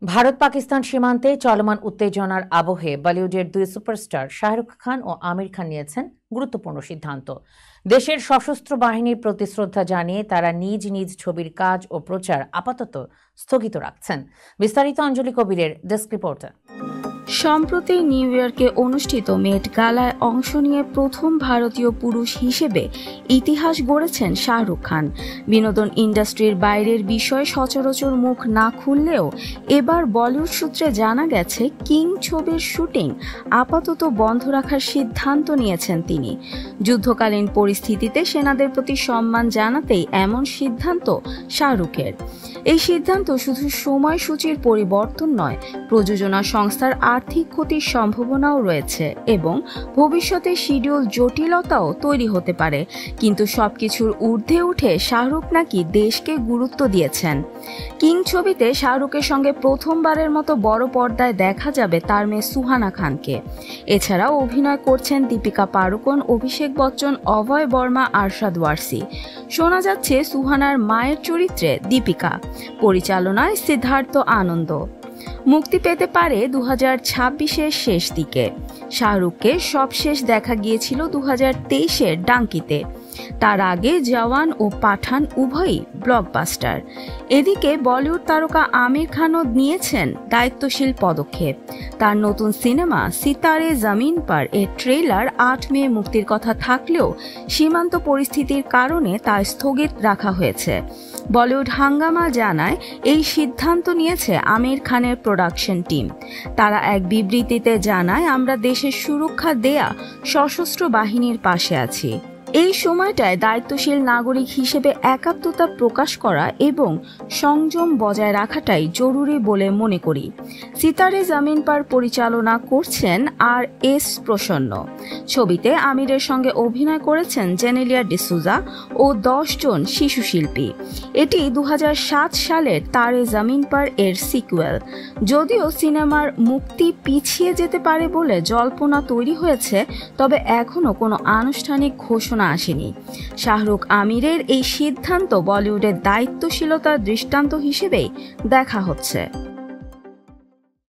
ভারত পাকিস্তান সীমান্তে চলমান উত্তেজনার আবহে বলিউডের দুই সুপারস্টার শাহরুখ খান ও আমির খান নিয়েছেন গুরুত্বপূর্ণ সিদ্ধান্ত। দেশের সশস্ত্র বাহিনীর প্রতি শ্রদ্ধা জানিয়ে তারা নিজ নিজ ছবির কাজ ও প্রচার আপাতত স্থগিত রাখছেন। বিস্তারিত অঞ্জলি কবিরের ডেস্ক রিপোর্টে। সম্প্রতি নিউ ইয়র্কে অনুষ্ঠিত মেট গালায় অংশ নিয়ে প্রথম ভারতীয় পুরুষ হিসেবে ইতিহাস গড়েছেন শাহরুখ খান। বিনোদন ইন্ডাস্ট্রির বাইরের বিষয়ে সচরাচর মুখ না খুললেও এবার বলিউড সূত্রে জানা গেছে কিং ছবির শুটিং আপাতত বন্ধ রাখার সিদ্ধান্ত নিয়েছেন তিনি। যুদ্ধকালীন পরিস্থিতিতে সেনাদের প্রতি সম্মান জানাতেই এমন সিদ্ধান্ত শাহরুখের। এই সিদ্ধান্ত শুধু সময়সূচির পরিবর্তন নয়, প্রযোজনা সংস্থার আর্থিক ক্ষতির সম্ভাবনাও রয়েছে এবং ভবিষ্যতে শিডিউল জটিলতাও তৈরি হতে পারে। কিন্তু সবকিছুর ঊর্ধ্বে উঠে শাহরুখ নাকি দেশকে গুরুত্ব দিয়েছেন। কিং ছবিতে শাহরুখের সঙ্গে প্রথমবারের মতো বড় পর্দায় দেখা যাবে তার মেয়ে সুহানা খানকে। এছাড়াও অভিনয় করছেন দীপিকা পাড়ুকোন, অভিষেক বচ্চন, অভয় বর্মা, আরশাদ ওয়ারসি। শোনা যাচ্ছে সুহানার মায়ের চরিত্রে দীপিকা, পরিচালনায় সিদ্ধার্থ আনন্দ। মুক্তি পেতে পারে 2026-এর শেষ দিকে। শাহরুখকে সবশেষ দেখা গিয়েছিল 2023-এর ডাঙ্কিতে। তার আগে জওয়ান ও পাঠান উভয়ই ব্লকবাস্টার। এদিকে বলিউড তারকা আমির খানও নিয়েছেন দায়িত্বশীল পদক্ষেপ। তার নতুন সিনেমা সিতারে জমিন পার এর ট্রেলার 8 মে মুক্তির কথা থাকলেও সীমান্ত পরিস্থিতির কারণে তা স্থগিত রাখা হয়েছে। বলিউড হাঙ্গামা জানায় এই সিদ্ধান্ত নিয়েছে আমির খানের প্রোডাকশন টিম। তারা এক বিবৃতিতে জানায়, আমরা দেশের সুরক্ষা দেয়া সশস্ত্র বাহিনীর পাশে আছি। এই সময়টায় দায়িত্বশীল নাগরিক হিসেবে একাত্মতা প্রকাশ করা এবং সংযম বজায় রাখাটাই জরুরি বলে মনে করি। সিতারে জমিন পার পরিচালনা করছেন আর.এস. প্রসন্ন। ছবিতে আমিরের সঙ্গে অভিনয় করেছেন জেনেলিয়া ডিসুজা ও 10 জন শিশু শিল্পী। এটি 2007 সালের তারে জমিন পার এর সিকুয়েল। যদিও সিনেমার মুক্তি পিছিয়ে যেতে পারে বলে জল্পনা তৈরি হয়েছে, তবে এখনও কোনো আনুষ্ঠানিক ঘোষণা আসেনি। শাহরুখ আমিরের এই সিদ্ধান্ত বলিউডের দায়িত্বশীলতার দৃষ্টান্ত হিসেবেই দেখা হচ্ছে।